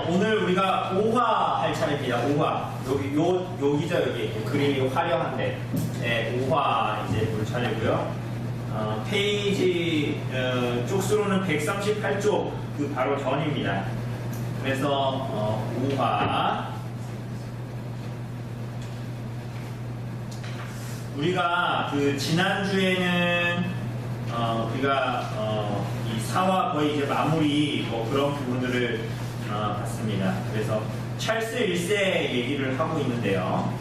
오늘 우리가 5화 할 차례입니다. 5화. 여기죠, 여기. 그림이 화려한데. 네, 5화 이제 볼 차례고요. 페이지, 쪽수로는 138쪽, 그 바로 전입니다. 그래서, 5화. 우리가 지난주에는, 우리가, 이 4화 거의 이제 마무리, 그런 부분들을, 봤습니다. 그래서 찰스 1세 얘기를 하고 있는데요.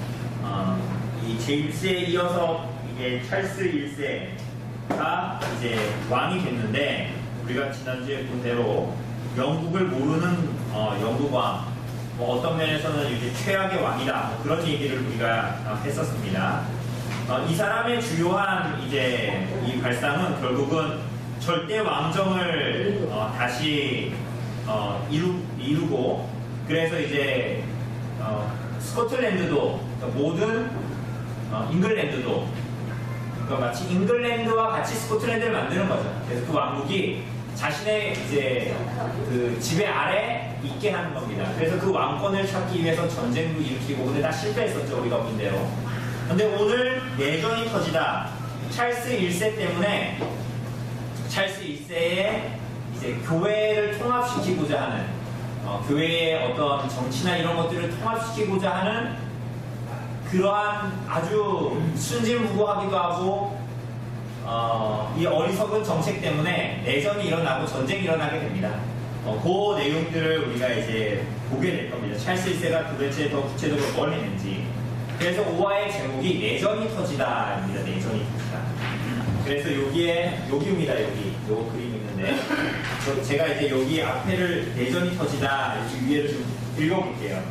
이 제임스에 이어서 이게 찰스 1세가 이제 왕이 됐는데, 우리가 지난주에 본 대로 영국을 모르는 영국왕, 어떤 면에서는 이제 최악의 왕이다, 그런 얘기를 우리가 했었습니다. 이 사람의 주요한 이제 이 발상은 결국은 절대 왕정을 다시 이루고, 그래서 이제 스코틀랜드도, 모든 잉글랜드도, 그러니까 마치 잉글랜드와 같이 스코틀랜드를 만드는 거죠. 그래서 그 왕국이 자신의 이제 그 지배 아래 있게 하는 겁니다. 그래서 그 왕권을 찾기 위해서 전쟁도 일으키고, 근데 다 실패했었죠, 우리가 본 대로. 근데 오늘 내전이 터지다. 찰스 1세 때문에 찰스 1세의 이제 교회를 통합시키고자 하는, 교회의 어떤 정치나 이런 것들을 통합시키고자 하는 그러한 아주 순진무구하기도 하고, 이 어리석은 정책 때문에 내전이 일어나고 전쟁이 일어나게 됩니다. 그 내용들을 우리가 이제 보게 될 겁니다. 찰스 1세가 도대체 더 구체적으로 뭘 했는지. 그래서 5화의 제목이 내전이 터지다입니다. 내전이 터지다. 그래서 여기입니다. 요 그림이 있는데, 제가 이제 여기 앞에를 내전이 터지다 이렇게 위에를 좀 읽어볼게요.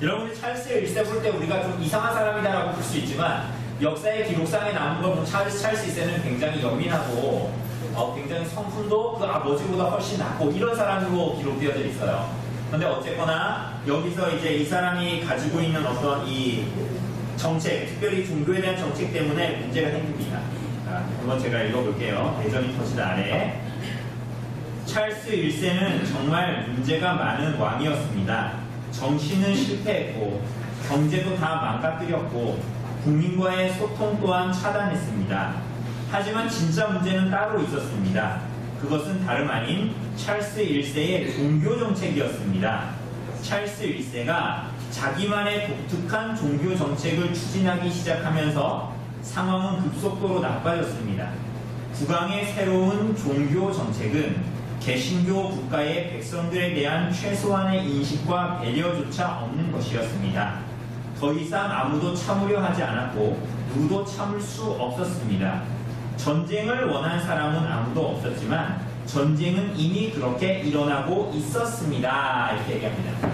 여러분이 찰스 1세 볼 때 우리가 좀 이상한 사람이다라고 볼 수 있지만, 역사의 기록상에 남은 걸 보면 찰스 1세는 굉장히 연민하고, 굉장히 성품도 그 아버지보다 훨씬 낫고, 이런 사람으로 기록되어져 있어요. 근데 어쨌거나 여기서 이제 이 사람이 가지고 있는 어떤 이 정책, 특별히 종교에 대한 정책 때문에 문제가 생깁니다. 한번 제가 읽어볼게요. 내전이 터지다 아래. 찰스 1세는 정말 문제가 많은 왕이었습니다. 정치는 실패했고, 경제도 다 망가뜨렸고, 국민과의 소통 또한 차단했습니다. 하지만 진짜 문제는 따로 있었습니다. 그것은 다름 아닌 찰스 1세의 종교 정책이었습니다. 찰스 1세가 자기만의 독특한 종교 정책을 추진하기 시작하면서 상황은 급속도로 나빠졌습니다. 국왕의 새로운 종교 정책은 개신교 국가의 백성들에 대한 최소한의 인식과 배려조차 없는 것이었습니다. 더 이상 아무도 참으려 하지 않았고, 누구도 참을 수 없었습니다. 전쟁을 원한 사람은 아무도 없었지만 전쟁은 이미 그렇게 일어나고 있었습니다. 이렇게 얘기합니다.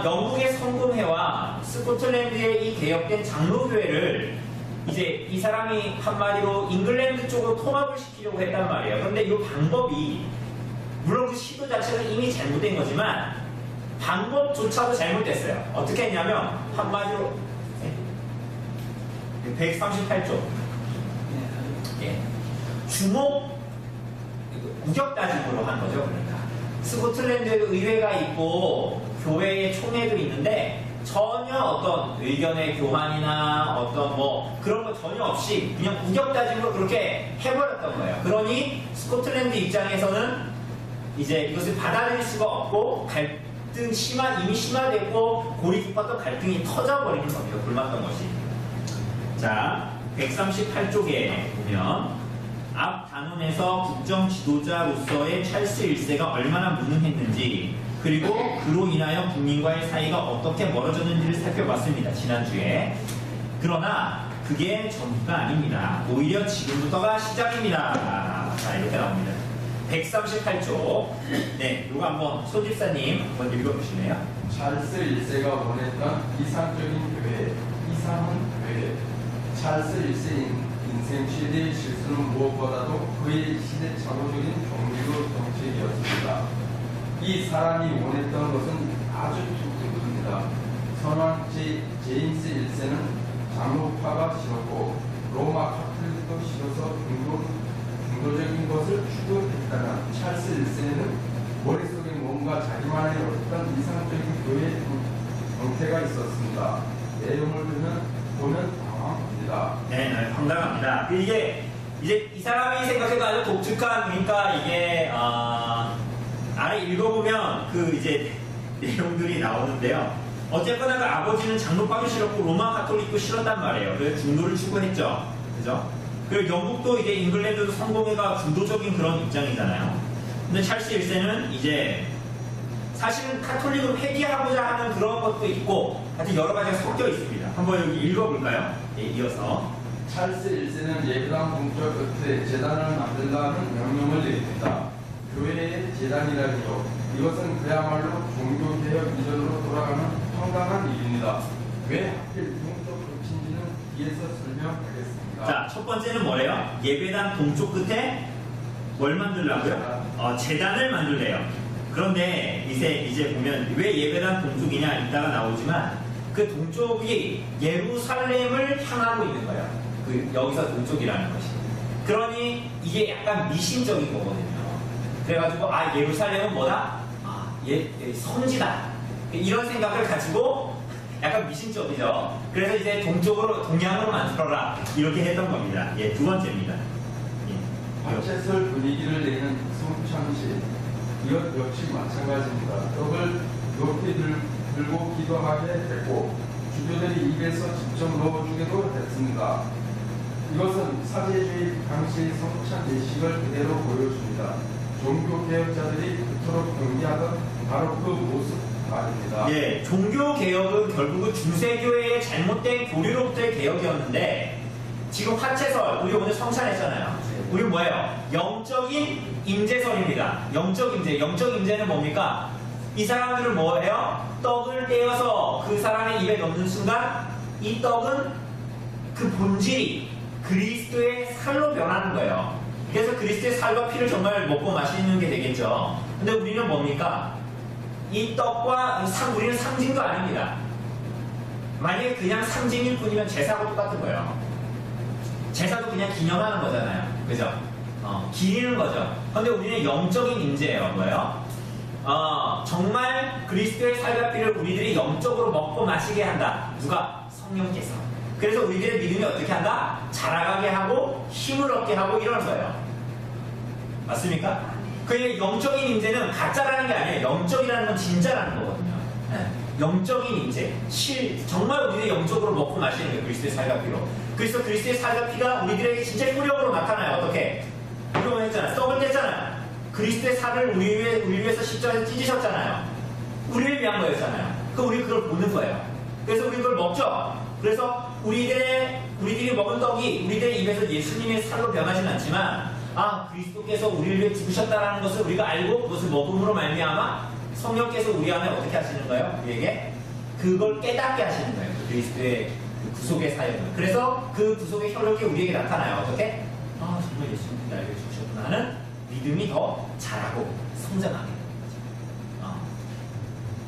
영국의 성금회와 스코틀랜드의 이 개혁된 장로교회를 이제 이 사람이 한마디로 잉글랜드 쪽으로 통합을 시키려고 했단 말이에요. 그런데 이 방법이, 물론 그 시도 자체는 이미 잘못된 거지만 방법조차도 잘못됐어요. 어떻게 했냐면 한마디로 138조 주목 우격다짐으로 한 거죠. 그러니까 스코틀랜드 의회가 있고 교회의 총회들이 있는데 전혀 어떤 의견의 교환이나 어떤 그런 거 전혀 없이 그냥 우격다짐으로 그렇게 해버렸던 거예요. 그러니 스코틀랜드 입장에서는 이제 이것을 받아들일 수가 없고, 이미 심화되고 골이 깊었던 갈등이 터져버리는 겁니다. 굶었던 것이. 자, 138쪽에 보면 앞 단원에서 국정 지도자로서의 찰스 1세가 얼마나 무능했는지, 그리고 그로 인하여 국민과의 사이가 어떻게 멀어졌는지를 살펴봤습니다. 지난주에. 그러나 그게 전부가 아닙니다. 오히려 지금부터가 시작입니다. 자, 이렇게 나옵니다. 138쪽. 네, 이거 한번 소집사님 한번 읽어주시네요. 찰스 1세가 원했던 이상적인 교회, 이상한 교회. 찰스 1세인 인생 최대의 실수는 무엇보다도 그의 시대착오적인 종교 정책이었습니다. 이 사람이 원했던 것은 아주 독특합니다. 선왕 제임스 1세는 장로파가 싫었고 로마 카톨릭도 네, 황당합니다. 이게 이제 이 사람이 생각해도 아주 독특한, 그러니까 이게 아래 읽어보면 그 이제 내용들이 나오는데요. 어쨌거나 그 아버지는 장로파도 싫었고 로마 가톨릭도 싫었단 말이에요. 그래서 중도를 추구했죠. 그죠? 그리고 영국도 이제 잉글랜드도 성공회가 중도적인 그런 입장이잖아요. 근데 찰스 1세는 이제 사실은 카톨릭으로 회귀하고자 하는 그런 것도 있고 하여튼 여러 가지가 섞여 있습니다. 한번 여기 읽어볼까요? 예, 이어서. 찰스 1세는 예배당 동쪽 끝에 재단을 만들라는 명령을 내립니다. 교회의 재단이라니요. 이것은 그야말로 종교개혁 이전으로 돌아가는 황당한 일입니다. 왜 하필 동쪽 끝인지는 뒤에서 설명하겠습니다. 자, 첫 번째는 뭐래요? 예배당 동쪽 끝에 뭘 만들라고요? 재단을 만들래요. 그런데 이제 보면 왜 예배당 동쪽이냐 이따가 나오지만 그 동쪽이 예루살렘을 향하고 있는 거예요. 그 여기서 동쪽이라는 것이. 그러니 이게 약간 미신적인 거거든요. 그래가지고 예루살렘은 뭐다? 성지다. 이런 생각을 가지고 약간 미신적이죠. 그래서 이제 동양으로 만들어라 이렇게 했던 겁니다. 예, 두 번째입니다. 화채설 분위기를 내는 성찬식 이것 역시 마찬가지입니다. 떡을 높이 들고 기도하게 했고 주교들이 입에서 직접 넣어주기도 했습니다. 이것은 사제주의 당시 성찬 예식을 그대로 보여줍니다. 종교개혁자들이 그토록 경계하던 바로 그 모습 아닙니다. 예, 종교개혁은 결국은 중세교회의 잘못된 교리로부터의 개혁이었는데 지금 화채설, 우리 오늘 성찬했잖아요. 우리 뭐예요? 영적인 임재설입니다. 영적 임재. 영적 임재는 뭡니까? 이 사람들은 뭐예요? 떡을 떼어서 그 사람의 입에 넣는 순간 이 떡은 그 본질이 그리스도의 살로 변하는 거예요. 그래서 그리스도의 살과 피를 정말 먹고 마시는 게 되겠죠. 근데 우리는 뭡니까? 이 떡과 우리는 상징도 아닙니다. 만약에 그냥 상징일 뿐이면 제사하고 똑같은 거예요. 제사도 그냥 기념하는 거잖아요. 그죠? 기리는 거죠. 근데 우리는 영적인 임재예요. 뭐예요? 정말 그리스도의 살과 피를 우리들이 영적으로 먹고 마시게 한다. 누가? 성령께서. 그래서 우리들의 믿음이 어떻게 한다? 자라가게 하고 힘을 얻게 하고 이러는 거예요. 맞습니까? 그 영적인 임재는 가짜라는 게 아니에요. 영적이라는 건 진짜라는 거거든요. 네. 영적인 임재, 정말 우리들이 영적으로 먹고 마시는 거예요. 그리스도의 살과 피로. 그래서 그리스도의 살과 피가 우리들에게 진짜 효력으로 나타나요. 어떻게? 우리가 했잖아요. 떡을 뗐잖아요. 그리스도의 살을 우리 위해서 십자가에서 찢으셨잖아요. 우리를 위한 거였잖아요. 우리 그걸 보는 거예요. 그래서 우리 그걸 먹죠. 그래서 우리들이 먹은 떡이 우리들의 입에서 예수님의 살로 변하진 않지만 그리스도께서 우리를 위해 죽으셨다는 것을 우리가 알고 그것을 먹음으로 말미암아 성령께서 우리 안에 어떻게 하시는 거예요? 우리에게 그걸 깨닫게 하시는 거예요. 그리스도의 그 구속의 사역을. 그래서 그 구속의 혈력이 우리에게 나타나요. 어떻게? 정말 예수님이 나에게 죽으셨구나 하는 믿음이 더 자라고 성장하게 되는 거죠.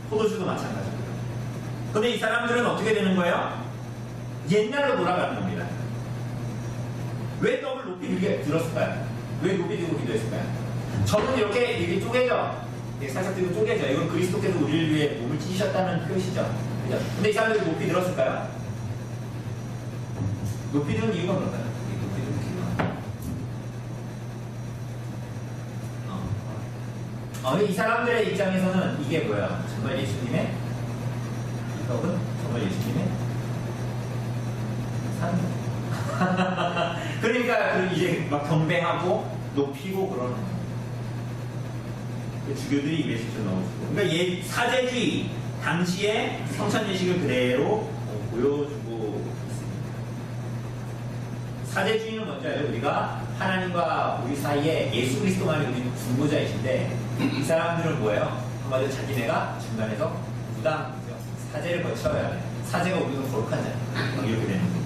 포도주도 마찬가지고요. 근데 이 사람들은 어떻게 되는 거예요? 옛날로 돌아가는 겁니다. 왜 떡을 높이 들었을까요? 왜 높이 들고 기도했을까요? 저는 이렇게 쪼개져. 살짝 들고 쪼개져. 이건 그리스도께서 우리를 위해 몸을 찢으셨다는 표시죠. 그죠? 근데 이 사람들이 높이 들었을까요? 높이 드는 이유가 뭘까요? 높이 드는 이유가. 이 사람들의 입장에서는 이게 뭐야? 정말 예수님의 이 떡은 정말 예수님의 산. 그러니까 이제 막 경배하고 높이고 그러는 거예요. 주교들이 입에 직접 넣어주고. 그러니까 사제주의 당시의 성찬 예식을 그대로 보여주고 있습니다. 사제주의는 뭔지 알죠? 우리가 하나님과 우리 사이에 예수 그리스도만이 우리 중보자이신데 이 사람들은 뭐예요? 한마디로 자기네가 중간에서 무당이죠. 사제를 거쳐야 돼. 사제가 우리가 거룩한 자예요. 이렇게 되는 거예요.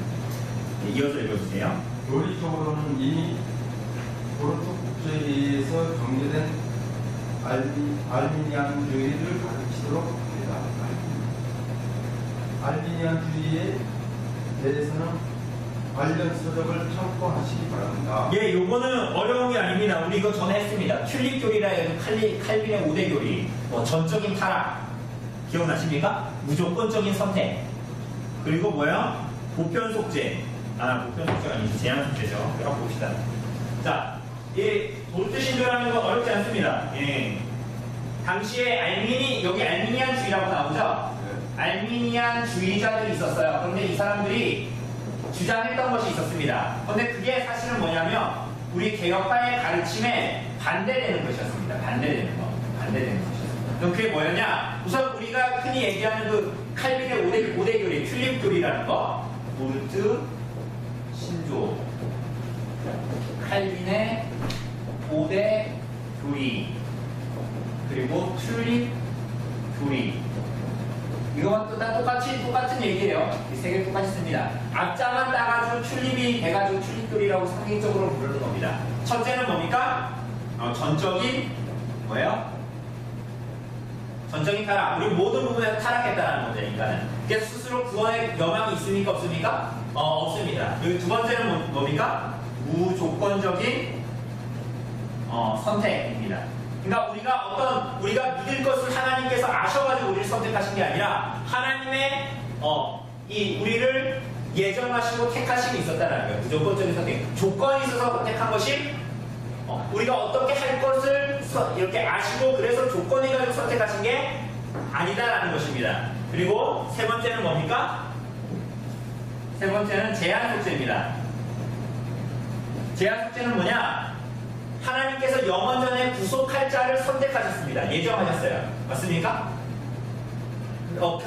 이어서 읽어주세요. 교리적으로는 이미 고린토 국제회의에서 정리된 알미니안주의를 가르치도록 합니다. 알미니안주의에 대해서는 관련 서적을 참고하시기 바랍니다. 예, 요거는 어려운 게 아닙니다. 우리 이거 전에 했습니다. 튤립 교리라 해도 칼빈의 5대 교리, 전적인 타락 기억나십니까? 무조건적인 선택, 그리고 뭐야? 보편 속죄, 목표 숙제가 아니죠. 제한 숙제죠. 한번 봅시다. 자, 이 볼트 신조라는 건 어렵지 않습니다. 예. 당시에 여기 알미니안주의라고 나오죠? 알미니안주의자들이 있었어요. 그런데 이 사람들이 주장했던 것이 있었습니다. 그런데 그게 사실은 뭐냐면 우리 개혁파의 가르침에 반대되는 것이었습니다. 반대되는 것이었습니다. 그럼 그게 뭐였냐? 우선 우리가 흔히 얘기하는 그 칼빈의 5대 교리, 튤립 교리라는 거, 볼트, 신조, 칼빈의 5대 교리, 그리고 튤립 교리. 이거만 또 다 똑같은 얘기예요. 이 세 개 똑같이 씁니다. 앞자만 따가지고 튤립이 돼가지고 튤립 교리라고 상징적으로 부르는 겁니다. 첫째는 뭡니까? 전적인 뭐예요? 전적인 타락. 우리 모든 부분에서 타락했다는 거죠, 인간은. 그래서 스스로 구원의 여망이 있습니까? 없습니까? 없습니다. 그리고 두 번째는 뭡니까? 무조건적인 선택입니다. 그러니까 우리가 믿을 것을 하나님께서 아셔가지고 우리를 선택하신 게 아니라 하나님의 우리를 예정하시고 택하심이 있었다는 거예요. 무조건적인 선택. 조건이 있어서 선택한 것이 우리가 어떻게 할 것을 이렇게 아시고 그래서 조건이 가지고 선택하신 게 아니다라는 것입니다. 그리고 세 번째는 뭡니까? 세 번째는 제한 속죄입니다. 제한 속죄는 뭐냐? 하나님께서 영원 전에 구속할 자를 선택하셨습니다. 예정하셨어요. 맞습니까?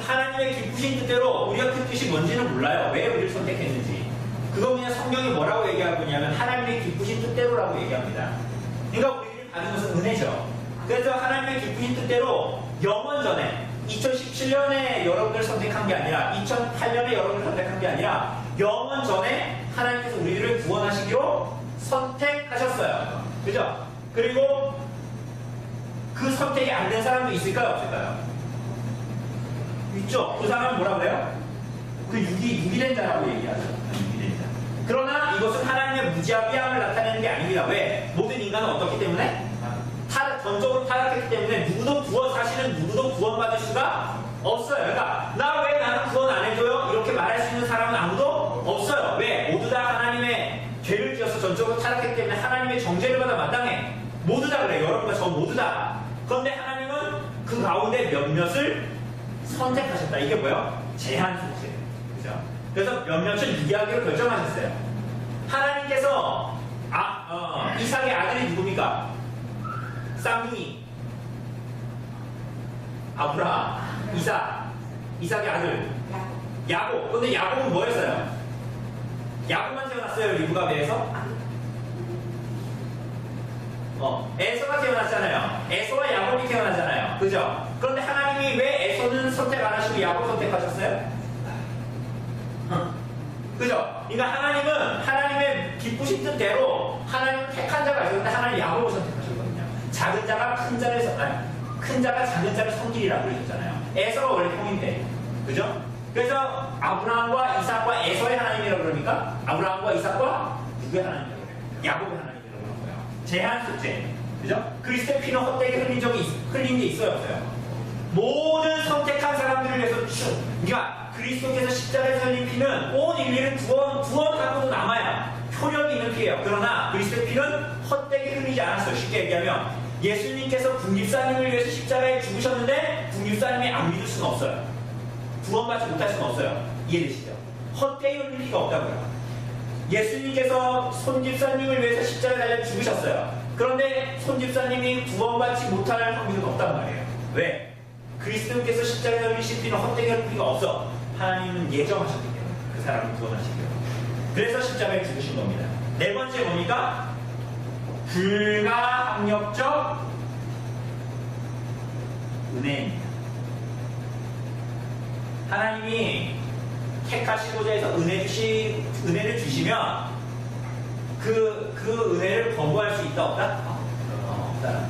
하나님의 기쁘신 뜻대로 우리가 그 뜻이 뭔지는 몰라요. 왜 우리를 선택했는지. 그거 그냥 성경이 뭐라고 얘기하고 있냐면 하나님의 기쁘신 뜻대로라고 얘기합니다. 그러니까 우리들이 받은 것은 은혜죠. 그래서 하나님의 기쁘신 뜻대로 영원 전에 2017년에 여러분을 선택한 게 아니라 2008년에 여러분을 선택한 게 아니라 영원 전에 하나님께서 우리들을 구원하시기로 선택하셨어요. 그죠? 그리고 그 선택이 안 된 사람도 있을까요? 없을까요? 있죠? 그 사람은 뭐라 그래요? 그 유기된 자라고 얘기하죠. 유기된 자. 그러나 이것은 하나님의 무자비함을 나타내는 게 아닙니다. 왜? 모든 인간은 어떻기 때문에? 전적으로 타락했기 때문에 사실은 누구도 구원받을 수가 없어요. 그러니까 나는 구원 안 해줘요? 이렇게 말할 수 있는 사람은 아무도 없어요. 왜? 모두 다 하나님의 죄를 지어서 전적으로 타락했기 때문에 하나님의 정죄를 받아 마땅해. 모두 다 그래요. 여러분과 저 모두 다. 그런데 하나님은 그 가운데 몇몇을 선택하셨다. 이게 뭐예요? 제한 속죄. 그죠? 그래서 몇몇을 유기하기로 결정하셨어요. 하나님께서 이삭의 아들이 누굽니까? 쌍둥이, 아브라함, 이삭의 아들 야곱. 그런데 야곱은 뭐였어요? 야곱만 태어났어요. 리브가 배에서? 에서가 태어났잖아요. 에서와 야곱이 태어나잖아요. 그죠? 그런데 하나님이 왜 에서는 선택 안 하시고 야곱 선택하셨어요? 그죠? 그러니까 하나님은 하나님의 기쁘신 뜻대로 하나님은 택한 자가 있었는데 하나님 야곱을 선택하셨거든요. 작은 자가 큰 자가 작은 자를 섬기리라고 그러셨잖아요. 에서가 원래 형인데. 그죠? 그래서 아브라함과 이삭과 에서의 하나님이라고 그러니까 아브라함과 이삭과 누구의 하나님이라고 그래요? 야곱의 하나님이라고 그런 거예요. 제한 속죄. 그죠? 그리스도의 피는 헛되게 흘린 게 있어요, 없어요? 모든 선택한 사람들을 위해서 그러니까 그리스도께서 십자가에서 흘린 피는 온 인류를 구원하고도 남아야 효력이 있는 피예요. 그러나 그리스도의 피는 헛되게 흘리지 않았어요. 쉽게 얘기하면 예수님께서 국립사님을 위해서 십자가에 죽으셨는데 국립사님이 안 믿을 수는 없어요. 구원받지 못할 수는 없어요. 이해되시죠? 헛되이 흘린 피가 없다고요. 예수님께서 손집사님을 위해서 십자가에 달려 죽으셨어요. 그런데 손집사님이 구원받지 못할 확률은 없단 말이에요. 왜? 그리스도께서 십자가에 흘리신 피는 헛되게 흘린 피가 없어. 하나님은 예정하셨기 때문에 그 사람을 구원하시기로. 그래서 십자가에 죽으신 겁니다. 네 번째 뭡니까? 불가항력적 은혜입니다. 하나님이 택하시고자 해서 은혜를 주시면 그 은혜를 거부할 수 있다 없다? 없다.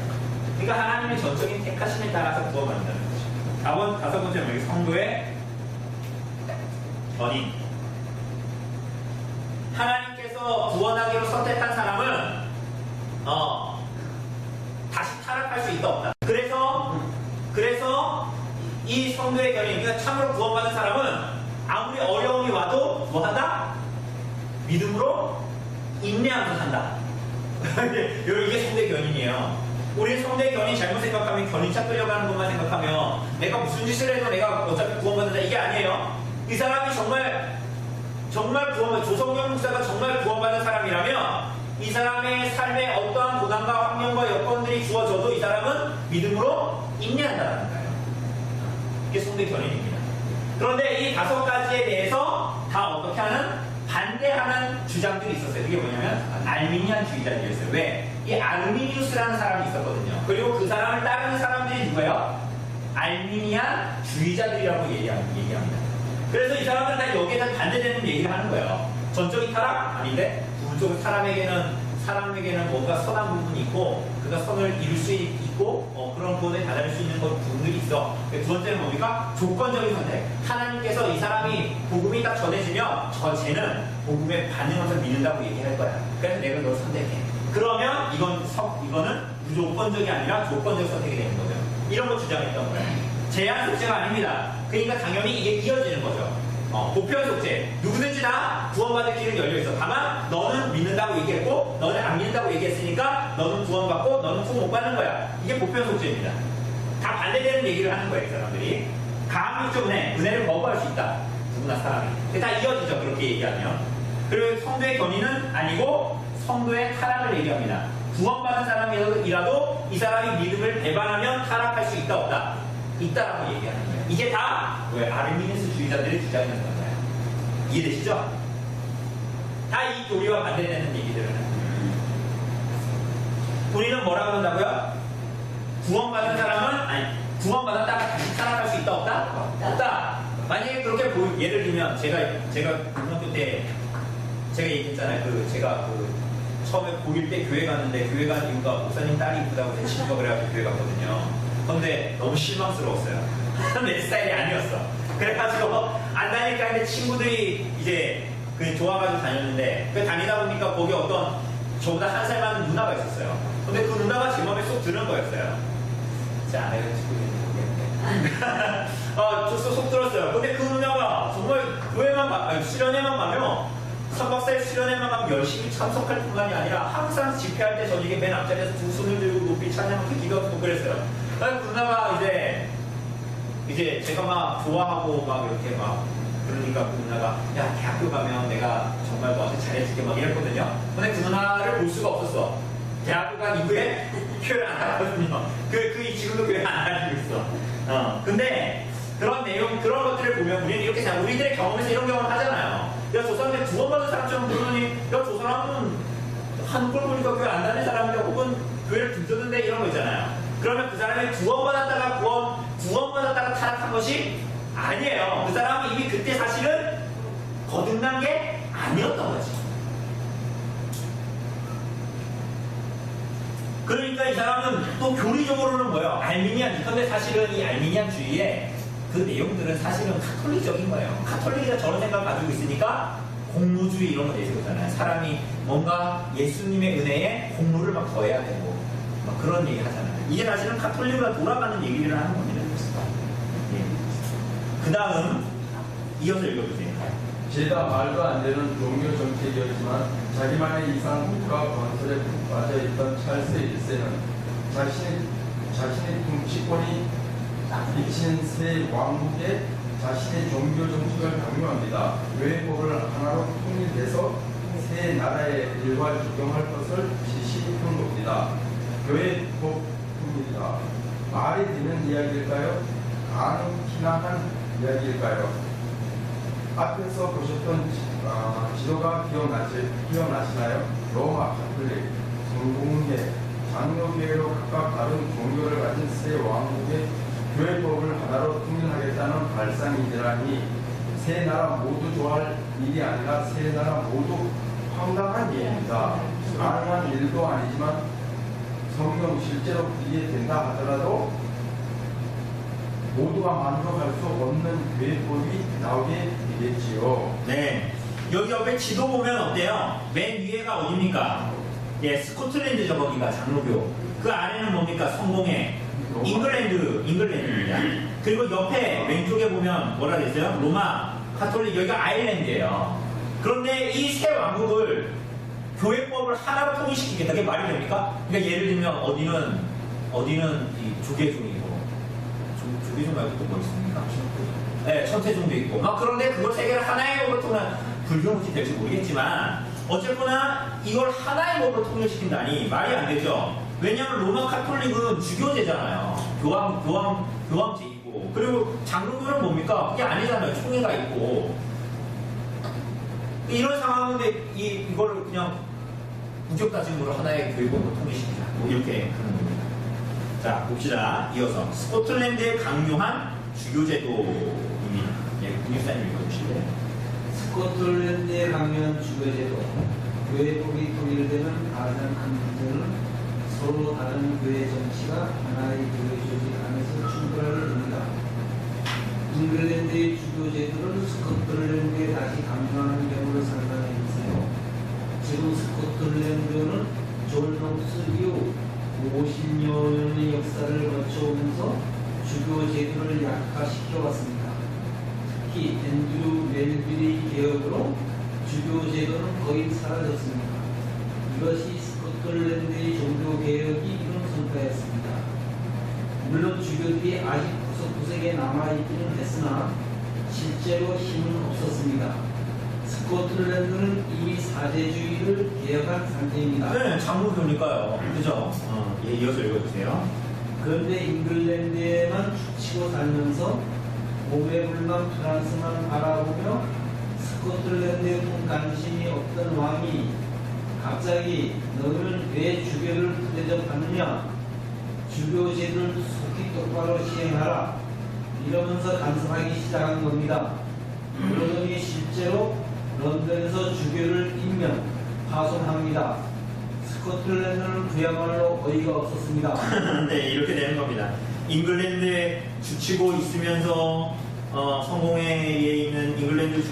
그러니까 하나님의 전적인 택하심에 따라서 구원받는다는 거죠. 다섯 번째 여기 성도의 전인. 하나님께서 구원하기로 선택한 사람은 다시 타락할 수 있다 없다. 그래서 이 성도의 견인, 그러니까 참으로 구원받은 사람은 아무리 어려움이 와도 뭐하다? 믿음으로 인내하면서 산다. 이게 성대 견인이에요. 우리 성대 견인 잘못 생각하면 견인차 끌려가는 것만 생각하면 내가 무슨 짓을 해도 내가 어차피 구원받는다 이게 아니에요. 이 사람이 정말 조성경 목사가 정말 구원받은 사람이라면 이 사람의 삶에 어떠한 고난과 환경과 여건들이 주어져도 이 사람은 믿음으로 인내한다는 거예요. 이게 성대 견인입니다. 그런데 이 5가지에 대해서 다 어떻게 하는 반대하는 주장들이 있었어요. 그게 뭐냐면 알미니안주의자들이었어요. 왜? 이 아르미니우스라는 사람이 있었거든요. 그리고 그 사람을 따르는 사람들이 누구예요? 알미니안주의자들이라고 얘기합니다. 그래서 이 사람들은 다 여기에 다 반대되는 얘기를 하는 거예요. 전적인 타락? 아닌데 부분적으로 사람에게는 뭔가 선한 부분이 있고 그가 선을 이룰 수 있고 그런 부분에 다다를 수 있는 부분들이 있어. 두 번째는 뭡니까? 조건적인 선택. 하나님께서 이 사람이 복음이 딱 전해지면 쟤는 복음에 반응하면서 믿는다고 얘기할 거야. 그래서 내가 널 선택해. 그러면 이거는 무조건적이 아니라 조건적 선택이 되는 거죠. 이런 거 주장했던 거예요. 제한 속죄가 아닙니다. 그러니까 당연히 이게 이어지는 거죠. 보편 속죄. 누구든지 다 구원받을 길은 열려있어. 다만 너는 믿는다고 얘기했고 너는 안 믿는다고 얘기했으니까 너는 구원받고 너는 구원 못 받는 거야. 이게 보편 속죄입니다. 다 반대되는 얘기를 하는 거예요. 이 사람들이. 강한 육적 은혜를 거부할 수 있다. 누구나 사람이. 다 이어지죠. 그렇게 얘기하면. 그리고 성도의 견인은 아니고 성도의 타락을 얘기합니다. 구원받은 사람이라도 이 사람이 믿음을 배반하면 타락할 수 있다 없다. 있다라고 얘기하는 거예요. 이게 다 왜 아르미니스 주의자들의 주장이었던 거예요. 이해되시죠? 다 이 교리와 반대되는 얘기들을 하는 거예요. 우리는 뭐라고 한다고요? 구원받은 사람은 구원받았다가 다시 살아갈 수 있다 없다? 없다. 만약에 그렇게 예를 들면 제가 고등학교 때 제가 얘기했잖아요. 제가 처음에 고1 때 교회 갔는데 교회 간 이유가 목사님 딸이 이쁘다고 제 친구가 그래가지고 교회 갔거든요. 근데 너무 실망스러웠어요. 내 스타일이 아니었어. 그래가지고 안 다니까 했는데 친구들이 이제 좋아가지고 다녔는데 다니다 보니까 거기 어떤 저보다 한 살 많은 누나가 있었어요. 근데 그 누나가 제 마음에 쏙 드는 거였어요. 제 아내가 듣고 있는지 모르겠는데 쏙 들었어요. 근데 그 누나가 정말 교회만 수련회만 가면 3박 4일 수련회만 가면 열심히 참석할 뿐만이 아니라 항상 집회할 때 저녁에 맨 앞자리에서 두 손을 들고 높이 찬양하고 기도하고 그랬어요. 그 누나가 이제 제가 막 좋아하고 막 이렇게 막 그러니까 그 누나가 야 대학교 가면 내가 정말 너한테 잘해줄게 막 이랬거든요. 근데 그 누나를 볼 수가 없었어. 대학교 간 이후에 교회를 안 하거든요. 지금도 교회 안 다니고 있어. 근데 그런 것들을 보면 우리는 이렇게 생각, 우리들의 경험에서 이런 경험을 하잖아요. 야, 저 사람들 구원받은 사람처럼 보더니, 야, 저 사람은 한 꼴 보니까 교회 안 다니는 사람인데 혹은 교회를 들떴는데 이런 거 있잖아요. 그러면 그 사람이 구원받았다가 타락한 것이 아니에요. 그 사람은 이미 그때 사실은 거듭난 게 아니었던 거지. 그러니까 이 사람은 또 교리적으로는 뭐예요? 알미니안. 근데 사실은 이 알미니안주의에 그 내용들은 사실은 카톨릭적인 거예요. 카톨릭이 저런 생각을 가지고 있으니까 공로주의 이런 거 내세우잖아요. 사람이 뭔가 예수님의 은혜에 공로를 막 더해야 되고 막 그런 얘기 하잖아요. 이게 사실은 카톨릭으로 돌아가는 얘기를 하는 겁니다. 예. 그 다음 이어서 읽어주세요. 죄다 말도 안 되는 종교 정책이었지만 자기만의 이상 국가 건설에 푹 빠져있던 찰스 1세는 자신의 통치권이 미친 새 왕국에 자신의 종교 정책을 강요합니다. 교회법을 하나로 통일해서 새 나라의 일괄 적용할 것을 지시한 겁니다. 교회법 통일이다. 말이 되는 이야기일까요? 가능한 이야기일까요? 앞에서 보셨던 지도가 기억나시나요? 로마 카톨릭, 성공회, 장로교회로 각각 다른 종교를 가진 세 왕국의 교회법을 하나로 통일하겠다는 발상이라니 세 나라 모두 좋아할 일이 아니라 세 나라 모두 황당한 일입니다. 가능한 일도 아니지만 성경 실제로 이해된다 하더라도 모두가 만족할 수 없는 교회법이 나오게 되겠지요. 네. 여기 옆에 지도 보면 어때요? 맨 위에가 어딥니까? 예, 스코틀랜드죠, 거기가 장로교. 그 아래는 뭡니까? 성공회. 잉글랜드입니다. 그리고 옆에 왼쪽에 보면 뭐라 됐어요? 로마, 카톨릭, 여기가 아일랜드예요. 그런데 이 세 왕국을 교회법을 하나로 통일시키겠다. 그게 말이 됩니까? 그러니까 예를 들면 어디는 이 조계종이고 조계종 말고 또 뭐 있습니까? 네, 천태종도 있고 막 그런데 그걸 세 개를 하나의 법으로 통한 불교문이 될지 모르겠지만 어쨌거나 이걸 하나의 법으로 통일시킨다니 말이 안 되죠. 왜냐하면 로마 카톨릭은 주교제잖아요. 교황제이고 그리고 장로교는 뭡니까? 그게 아니잖아요. 총회가 있고 이런 상황인데 이거를 그냥 우격다짐으로 하나의 교회법으로 통일시키자. 뭐 이렇게 하는 겁니다. 자 봅시다. 이어서 스코틀랜드의 강요한 주교제도입니다. 예, 국립사님 읽어주실래요? 스코틀랜드의 강요한 주교제도, 교회법이 통일되는 가장 큰 문제는 서로 다른 교회 정치가 하나의 교회 조직 안에서 충돌하게 됩니다. 잉글랜드의 주교제도를 스코틀랜드에 다시 강요하는 경우를 상상해 보세요. 지금 스코틀랜드는 존 녹스 이후 50여 년의 역사를 거쳐오면서 주교제도를 약화시켜 왔습니다. 특히 앤드류 멜빌의 개혁으로 주교제도는 거의 사라졌습니다. 이것이 스코틀랜드의 종교개혁이 이룬 성과였습니다. 물론 주교들이 아직 구석구석에 남아있기는 했으나 실제로 힘은 없었습니다. 스코틀랜드는 이미 사제주의를 개혁한 상태입니다. 네, 장로교니까요. 그죠? 예, 이어서 읽어주세요. 그런데 잉글랜드에만 죽치고 살면서 오매불망 프랑스만 바라보며 스코틀랜드에 큰 관심이 없던 왕이 갑자기 너희는 왜 주교를 대접하느냐? 주교 제도를 속히 똑바로 시행하라. 이러면서 간섭하기 시작한 겁니다. 그러더니 실제로 런던에서 주교를 임명, 파송합니다. 스코틀랜드는 그야말로 어이가 없었습니다. 네, 이렇게 되는 겁니다. 잉글랜드에 주치고 있으면서 성공회에 있는 잉글랜드에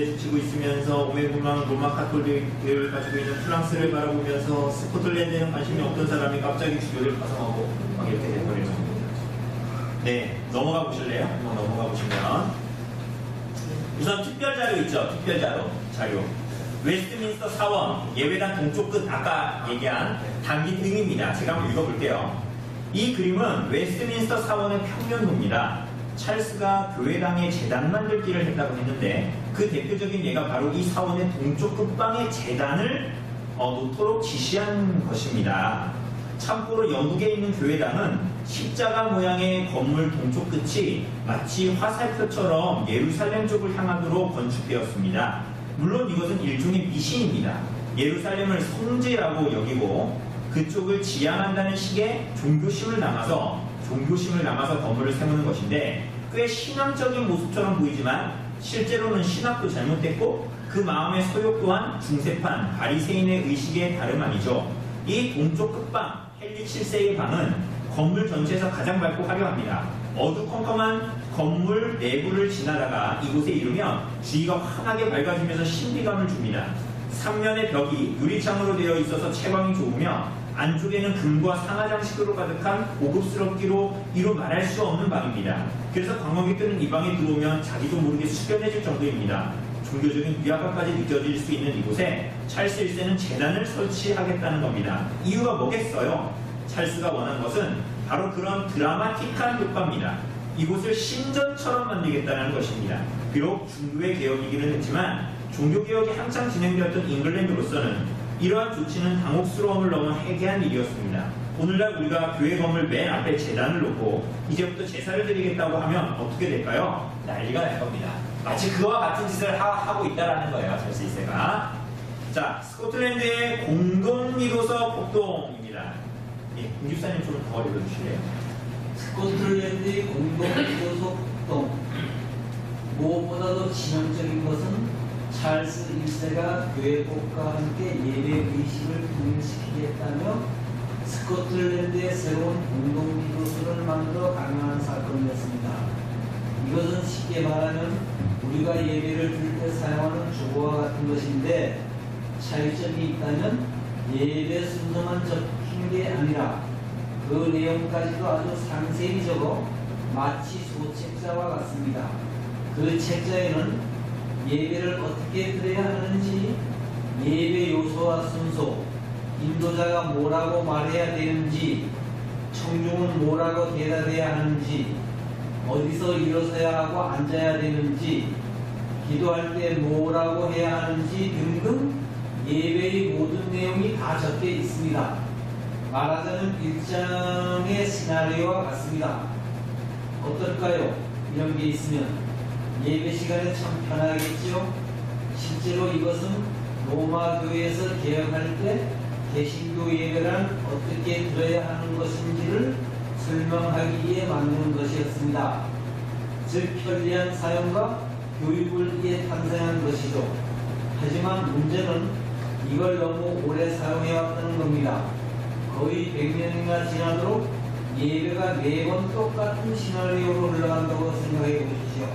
주치고 있으면서 오매불망 로마 카톨릭을 가지고 있는 프랑스를 바라보면서 스코틀랜드에는 관심이 없던 사람이 갑자기 주교를 파송하고 막 이렇게 돼버리는 겁니다. 네, 넘어가 보실래요? 넘어가 보시면 우선 특별 자료 있죠? 특별 자료. 웨스트민스터 사원 예배당 동쪽 끝 아까 얘기한 당긴 등입니다. 제가 한번 읽어볼게요. 이 그림은 웨스트민스터 사원의 평면도입니다. 찰스가 교회당의 재단 만들기를 했다고 했는데 그 대표적인 예가 바로 이 사원의 동쪽 끝방에 재단을 놓도록 지시한 것입니다. 참고로 영국에 있는 교회당은 십자가 모양의 건물 동쪽 끝이 마치 화살표처럼 예루살렘 쪽을 향하도록 건축되었습니다. 물론 이것은 일종의 미신입니다. 예루살렘을 성지라고 여기고 그쪽을 지향한다는 식의 종교심을 담아서 건물을 세우는 것인데 꽤 신앙적인 모습처럼 보이지만 실제로는 신학도 잘못됐고 그 마음의 소욕 또한 중세판 바리새인의 의식에 다름 아니죠. 이 동쪽 끝방 헨리 7세의 방은 건물 전체에서 가장 밝고 화려합니다. 어두컴컴한 건물 내부를 지나다가 이곳에 이르면 주위가 환하게 밝아지면서 신비감을 줍니다. 삼면의 벽이 유리창으로 되어 있어서 채광이 좋으며 안쪽에는 금과 상하장식으로 가득한 고급스럽기로 이루 말할 수 없는 방입니다. 그래서 관광객들은 이 방에 들어오면 자기도 모르게 숙연해질 정도입니다. 종교적인 위압감까지 느껴질 수 있는 이곳에 찰스 1세는 재단을 설치하겠다는 겁니다. 이유가 뭐겠어요? 찰스가 원한 것은 바로 그런 드라마틱한 효과입니다. 이곳을 신전처럼 만들겠다는 것입니다. 비록 중도의 개혁이기는 했지만 종교개혁이 한창 진행되었던 잉글랜드로서는 이러한 조치는 당혹스러움을 넘어 해괴한 일이었습니다. 오늘날 우리가 교회 건물 맨 앞에 재단을 놓고 이제부터 제사를 드리겠다고 하면 어떻게 될까요? 난리가 날 겁니다. 마치 그와 같은 짓을 하고 있다는 거예요. 찰스 2세가. 자, 스코틀랜드의 공동리도서 폭동입니다. 예, 김규사님 좀 더 읽어주실래요? 스코틀랜드의 공동리도서 폭동. 무엇보다도 치명적인 것은 찰스 1세가 교회법과 함께 예배 의식을 통일시키겠다며 스코틀랜드의 새로운 공동기도서를 만들어 강요한 사건이었습니다. 이것은 쉽게 말하면 우리가 예배를 드릴 때 사용하는 주보와 같은 것인데 차이점이 있다면 예배 순서만 적힌 게 아니라 그 내용까지도 아주 상세히 적어 마치 소책자와 같습니다. 그 책자에는 예배를 어떻게 드려야 하는지, 예배 요소와 순서, 인도자가 뭐라고 말해야 되는지, 청중은 뭐라고 대답해야 하는지, 어디서 일어서야 하고 앉아야 되는지, 기도할 때 뭐라고 해야 하는지 등등 예배의 모든 내용이 다 적혀 있습니다. 말하자면 일장의 시나리오와 같습니다. 어떨까요? 이런 게 있으면 예배 시간에 참 편하겠죠? 실제로 이것은 로마 교회에서 개혁할 때 개신교 예배란 어떻게 들어야 하는 것인지를 설명하기에 만든 것이었습니다. 즉 편리한 사용과 교육을 위해 탄생한 것이죠. 하지만 문제는 이걸 너무 오래 사용해왔다는 겁니다. 거의 100년이나 지나도록 예배가 매번 똑같은 시나리오로 흘러간다고 생각해 보십시오.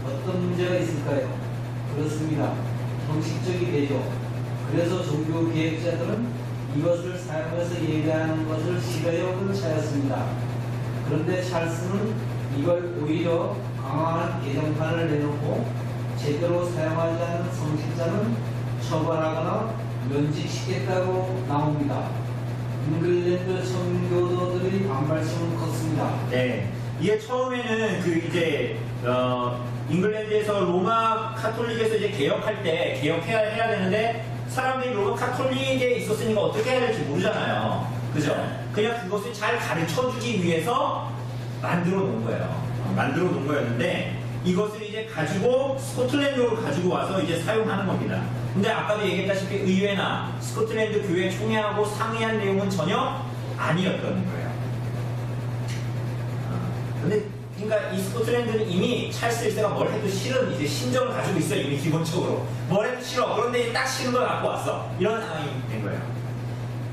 어떤 문제가 있을까요? 그렇습니다. 형식적이 되죠. 그래서 종교 계획자들은 이것을 사용해서 예배하는 것을 싫어요를 차였습니다. 그런데 찰스는 이걸 오히려 강화한 개정판을 내놓고 제대로 사용하지 않는 성직자는 처벌하거나 면직시켰다고 나옵니다. 잉글랜드 청교도들의 반발심은 컸습니다. 네. 이게 처음에는 잉글랜드에서 로마 카톨릭에서 이제 개혁할 때 해야 되는데 사람들이 로마 카톨릭에 있었으니까 어떻게 해야 될지 모르잖아요. 그죠? 그냥 그것을 잘 가르쳐 주기 위해서 만들어 놓은 거예요. 만들어 놓은 거였는데 이것을 이제 가지고 스코틀랜드로 가지고 와서 이제 사용하는 겁니다. 근데 아까도 얘기했다시피 의회나 스코틀랜드 교회 총회하고 상의한 내용은 전혀 아니었던 거예요. 근데 그러니까 이 스코틀랜드는 이미 찰스 1세가 뭘 해도 싫은 이제 심정을 가지고 있어요. 이미 기본적으로 뭘 해도 싫어. 그런데 딱 싫은 걸 갖고 왔어. 이런 상황이 된 거예요.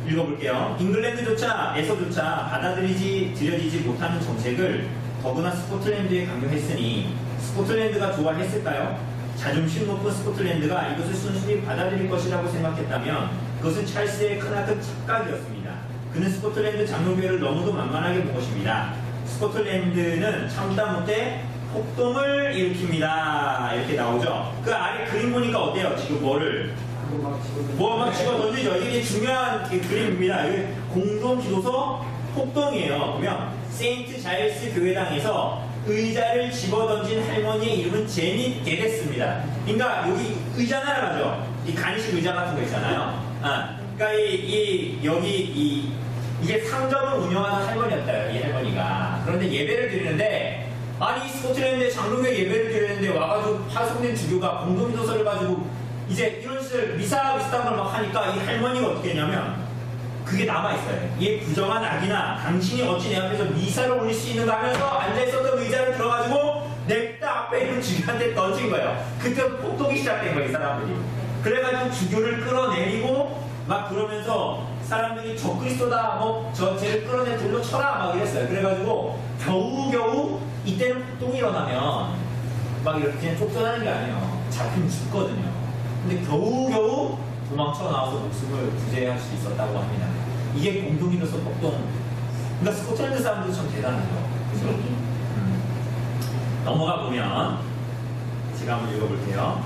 읽어볼게요. 잉글랜드에서조차 받아들여지지 못하는 정책을 더구나 스코틀랜드에 강요했으니 스코틀랜드가 좋아했을까요? 자존심 높은 스코틀랜드가 이것을 순순히 받아들일 것이라고 생각했다면 그것은 찰스의 크나큰 착각이었습니다. 그는 스코틀랜드 장로교회를 너무도 만만하게 본 것입니다. 스코틀랜드는 참다 못해 폭동을 일으킵니다. 이렇게 나오죠. 그 아래 그림 보니까 어때요? 지금 막 집어 던지죠. 이게 중요한 그림입니다. 이게 공동 기도서 폭동이에요. 보면 세인트 자일스 교회당에서 의자를 집어던진 할머니의 이름은 제닛 게데스입니다. 그러니까 여기 의자 날아가죠. 이 간식 의자 같은 거 있잖아요. 그러니까 이게 상점을 운영하는 할머니였어요. 이 할머니가. 그런데 예배를 드리는데 아니 스코틀랜드의 장로교회 예배를 드리는데 와가지고 파송된 주교가 공동기도서를 가지고 이제 이런 식으로 미사 비슷한 걸 막 하니까 이 할머니가 어떻게 했냐면 그게 남아있어요. 이 부정한 악이나 당신이 어찌 내 앞에서 미사를 올릴 수 있는가 하면서 앉아있었던 의자를 들어가지고 냅다 앞에 있는 주교한테 던진 거예요. 그때 폭동이 시작된 거예요. 이 사람들이. 그래가지고 주교를 끌어내리고 막 그러면서 사람들이 저 그리스도다 쟤를 끌어내 돌로 쳐라 막 이랬어요. 그래가지고 겨우겨우 이때는 폭동이 일어나면 막 이렇게 그냥 쫓겨나는 게 아니에요. 잡히면 죽거든요. 근데 겨우겨우 도망쳐 나와서 목숨을 구제할 수 있었다고 합니다. 이게 공동기도서 폭동. 그러니까 스코틀랜드 사람들도 참 대단하죠. 그죠? 넘어가 보면 제가 한번 읽어볼게요.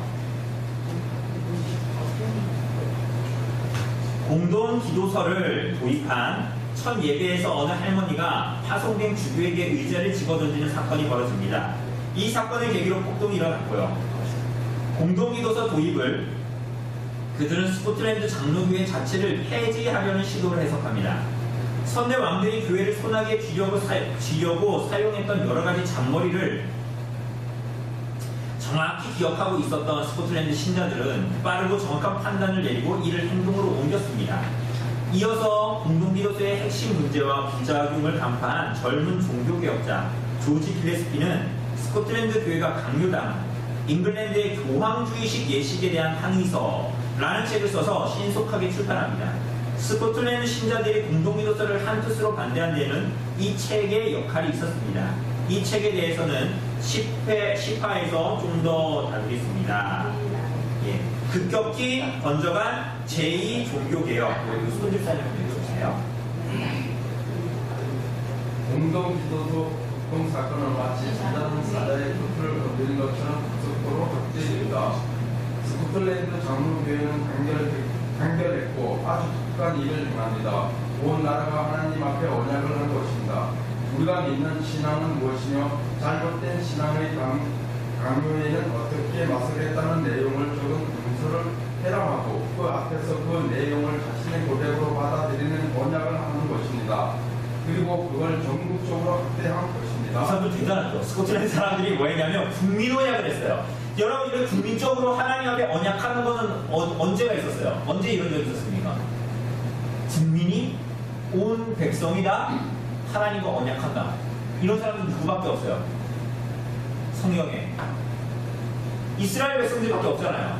공동기도서를 도입한 첫 예배에서 어느 할머니가 파송된 주교에게 의자를 집어던지는 사건이 벌어집니다. 이 사건을 계기로 폭동이 일어났고요. 공동기도서 도입을 그들은 스코틀랜드 장로교회 자체를 폐지하려는 시도를 해석합니다. 선대 왕들이 교회를 소나게 쥐려고 사용했던 여러 가지 잔머리를 정확히 기억하고 있었던 스코틀랜드 신자들은 빠르고 정확한 판단을 내리고 이를 행동으로 옮겼습니다. 이어서 공동기도서의 핵심 문제와 부작용을 간파한 젊은 종교개혁자 조지 길레스피는 스코틀랜드 교회가 강요당, 잉글랜드의 교황주의식 예식에 대한 항의서라는 책을 써서 신속하게 출판합니다. 스코틀랜드 신자들이 공동기도서를 한뜻으로 반대한 데는 이 책의 역할이 있었습니다. 이 책에 대해서는 10화에서 좀 더 다루겠습니다. 예, 급격히 번져간 제2 종교개혁. 손집사님 한번 읽어주세요. 공동기도서 교통사건은 마치 자잘한 사자의 뿔을 건드린 것처럼 속도로 확대됩니다. 스코틀랜드 장로교회는 단결했고 아주 독특한 일을 행합니다. 온 나라가 하나님 앞에 언약을 한 것입니다. 우리가 믿는 신앙은 무엇이며 잘못된 신앙의 강요에는 어떻게 맞서겠다는 내용을 적은 문서를 해람하고 그 앞에서 그 내용을 자신의 고백으로 받아들이는 언약을 하는 것입니다. 그리고 그걸 전국적으로 확대한 것입니다. 이 사람들 대단하죠. 스코틀랜드 사람들이 뭐 했냐면 국민 언약을 했어요. 여러분 이런 국민적으로 하나님 앞에 언약하는 거는 언제가 있었어요? 언제 이런 적이 있었습니까? 국민이 온 백성이 다 하나님과 언약한다. 이런 사람은 누구밖에 없어요? 성경에 이스라엘 백성들밖에 없잖아요.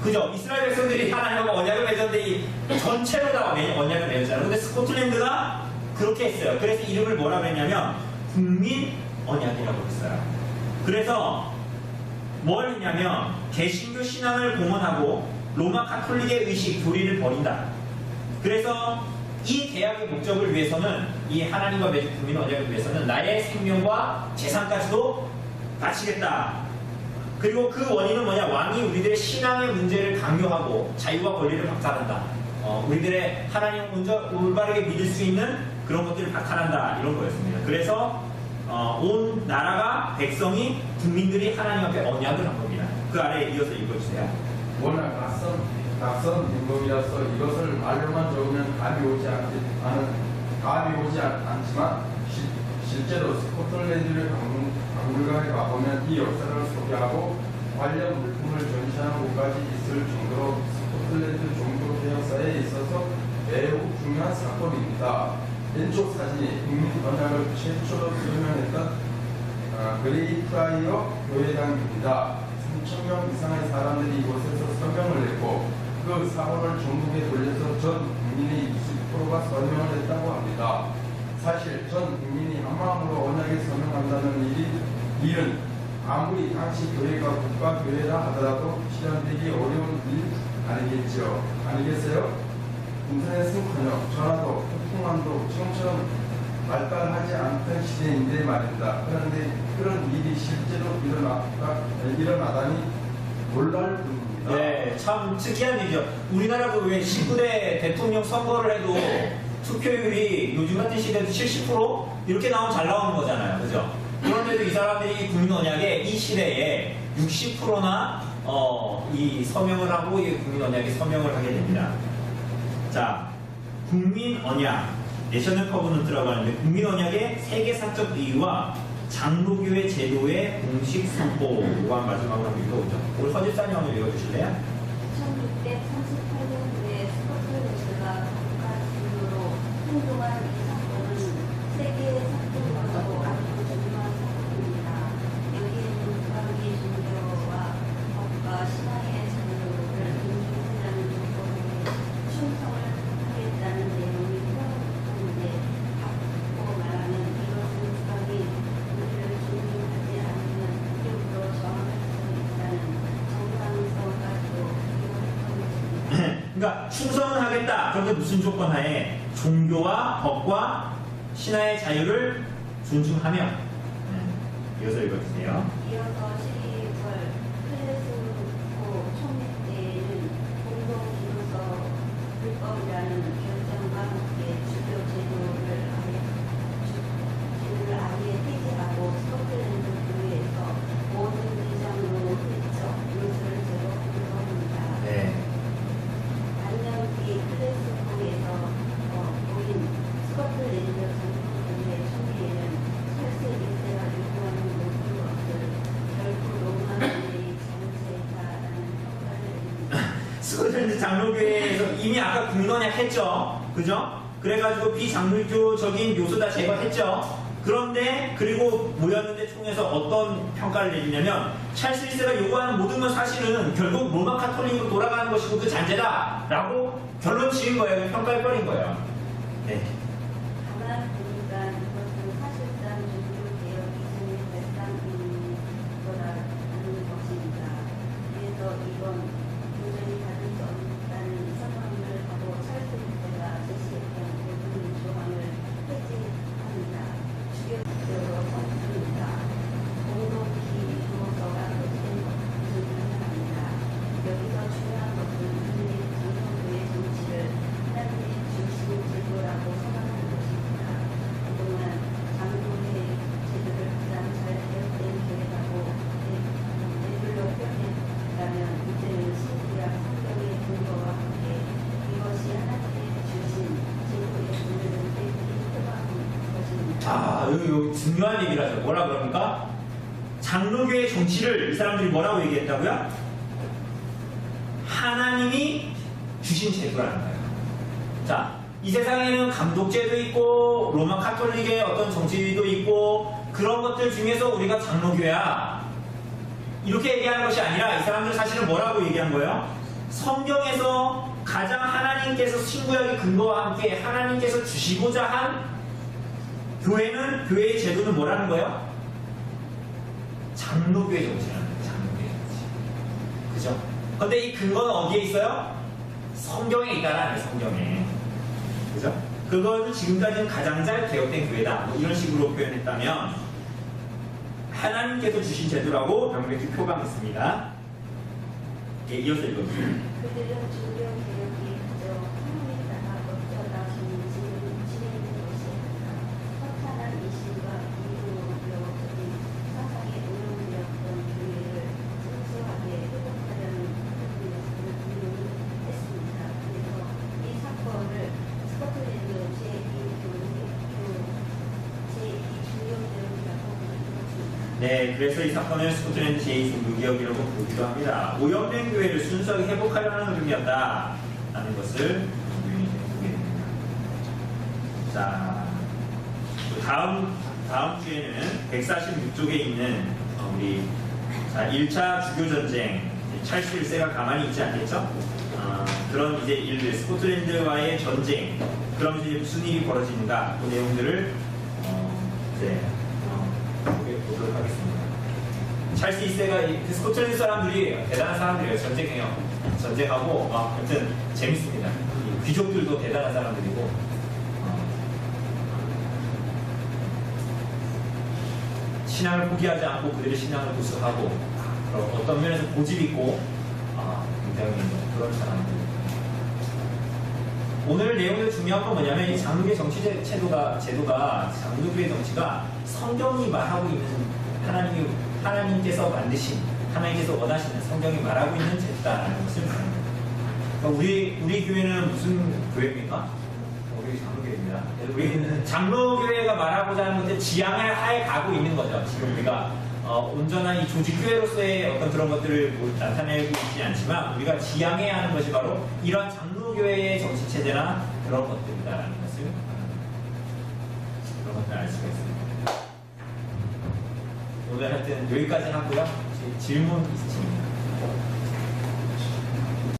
그죠? 이스라엘 백성들이 하나님과 언약을 맺었는데 이 전체로 다 언약을 맺었잖아요. 근데 스코틀랜드가 그렇게 했어요. 그래서 이름을 뭐라 그랬냐면 국민 언약이라고 했어요. 그래서 뭘 했냐면 개신교 신앙을 공언하고 로마 카톨릭의 의식 교리를 버린다. 그래서 이 계약의 목적을 위해서는 이 하나님과 맺은 국민 언약을 위해서는 나의 생명과 재산까지도 바치겠다. 그리고 그 원인은 뭐냐? 왕이 우리들의 신앙의 문제를 강요하고 자유와 권리를 박탈한다. 우리들의 하나님 올바르게 믿을 수 있는 그런 것들을 박탈한다. 이런 거였습니다. 그래서 온 나라가 백성이 국민들이 하나님 앞에 언약을 한 겁니다. 그 아래에 이어서 읽어주세요. 워낙 낯선 행동이라서 이것을 말로만 적으면 감이 오지 않지만 실제로 스코틀랜드를 박물관에 가보면 이 역사를 소개하고 관련 물품을 전시하는 곳까지 있을 정도로 스코틀랜드 종교 역사에 있어서 매우 중요한 사건입니다. 왼쪽 사진이 국민 언약을 최초로 설명했던 그레이프라이어 교회당입니다. 3,000명 이상의 사람들이 이곳에서 서명을 했고 그 사고를 전국에 돌려서 전 국민의 20%가 서명을 했다고 합니다. 사실 전 국민이 한마음으로 언약에 서명한다는 일은 아무리 당시 교회가 국가교회라 하더라도 실현되기 어려운 일 아니겠어요? 인터넷은커녕 전화도 통화도 지금처럼 발달하지 않던 시대인데 말입니다. 그런데 그런 일이 실제로 일어나다니 놀랄 뿐입니다. 네, 참 특이한 일이죠. 우리나라도 왜 19대 대통령 선거를 해도 투표율이 요즘 같은 시대도 70% 이렇게 나오면 잘 나오는 거잖아요. 그죠? 그런데도 이 사람들이 국민 언약에 이 시대에 60%나 이 서명을 하고 이 국민 언약에 서명을 하게 됩니다. 자, 국민 언약, 내셔널 커버넌트라고 하는데 국민 언약의 세계사적 이유와 장로교회 제도의 공식 선포가 마지막으로 한번 읽어보죠. 우리 허집사님 한번 읽어주실래요? 1638년도에 스코틀랜드가 국가주로 행동한 이 사건은 세계 사건으로 아주 중요한 사건입니다. 여기에는 국가의 종교와 법과 신앙의 자유를 존중하자는 조건에 충성을 하겠다는 내용이 포함되어 있는데 바꾸고 말하면 이것은 국가의 우리를 존중하지 않으면 이격으로 저항할 수 있다는 정당성까지도 그러니까 충성을 하겠다. 그런데 무슨 조건 하에? 종교와 법과 신화의 자유를 존중하며. 이어서 읽어주세요. 이어서 12월 클래스코 총회 때에는 공동기로서 불법이라는 결정과 함께 주교 제도를 아예 폐지하고 스코틀랜드 교회에서 모든 대장으로 했죠. 이것을 제가 공부합니다. 네. 반년 뒤 클래스코에서 모인 스코틀랜드 전통교회 총회에는 철새 1세가 요구하는 모든 것을 결코 로마노의 정체다라는 평가를 내립니다. 스코틀랜드 장로교회에서 이미 아까 국민언약 했죠. 그죠? 그래가지고 비장로교적인 요소 다 제거했죠. 그런데 그리고 모였는데 총회에서 어떤 평가를 내리냐면 찰스 1세가 요구하는 모든 건 사실은 결국 로마 카톨릭으로 돌아가는 것이고 그 잔재다 라고 결론 지은 거예요. 평가를 버린 거예요. 네. 가만 보니까 이것은 사실상 종교개혁 이전의 발상인 거라는 것입니다. 그래서 이건 도저히 받을 수 없다는 선언을 하고 찰스 1세가 제시했던 모든 조항을 폐지합니다. 주교로 여기 중요한 얘기를 하죠. 뭐라 그럽니까? 장로교의 정치를 이 사람들이 뭐라고 얘기했다고요? 하나님이 주신 제도라는 거예요. 자, 이 세상에는 감독제도 있고 로마 카톨릭의 어떤 정치도 있고 그런 것들 중에서 우리가 장로교야 이렇게 얘기하는 것이 아니라 이 사람들 사실은 뭐라고 얘기한 거예요? 성경에서 가장 하나님께서 신구약의 근거와 함께 하나님께서 주시고자 한 교회의 제도는 뭐라는 거예요? 장로교의 정치라는 거예요. 장로교의 정치. 그죠? 근데 이 근거는 어디에 있어요? 성경에 있다라는 거예요. 성경에. 그죠? 그거는 지금까지는 가장 잘 개혁된 교회다. 뭐 이런 식으로 표현했다면 하나님께서 주신 제도라고 명백히 표방했습니다. 예, 이어서 읽어주세요. 그들은 종교 개혁이 그저 하나님에 따라 어쩌다 진행된 것이 아니라 허탄한 이심과 이유적인 사상에 오염되었던 교회를 순수하게 회복하려는 뜻으로 분명히 했습니다. 그래서 이 사건을 스코틀랜드 제2중요대회라고 부르습니다. 네, 그래서 이 사건을 스코틀랜드 제2종교개혁이라고 부르기도 합니다. 오염된 교회를 순수하게 회복하려는 흐름이었다 라는 것을 분명히 보게 됩니다. 자, 다음 주에는 146쪽에 있는 우리 1차 주교전쟁 찰스 1세가 가만히 있지 않겠죠? 그런 이제 일들, 스코틀랜드와의 전쟁, 그러면서 이제 무슨 일이 벌어지는가 그 내용들을 보도록 하겠습니다. 찰스 2세가 스코틀랜드 사람들이 대단한 사람들이에요. 전쟁하고 아무튼 재밌습니다. 귀족들도 대단한 사람들이고 신앙을 포기하지 않고 그들의 신앙을 구수하고 어떤 면에서 고집 있고 굉장히 그런 사람들. 오늘 내용의 중요한 건 뭐냐면 이 장로교의 정치 제도가 장로교의 정치가 성경이 말하고 있는 하나님께서 만드신 하나님께서 원하시는 성경이 말하고 있는 제도다라는 것을 말합니다. 그러니까 우리 교회는 무슨 교회입니까? 우리 장로교회입니다. 우리 장로교회가 말하고자 하는 것들 지향을 하에 가고 있는 거죠. 지금 우리가 온전한 이 조직교회로서의 어떤 그런 것들을 나타내고 있지 않지만 우리가 지향해야 하는 것이 바로 이러한 장로교회의 정치체제나 그런 것들이다라는 것을 알 수가 있습니다. 오늘 하여튼 여기까지 하고요. 질문 있으십니까?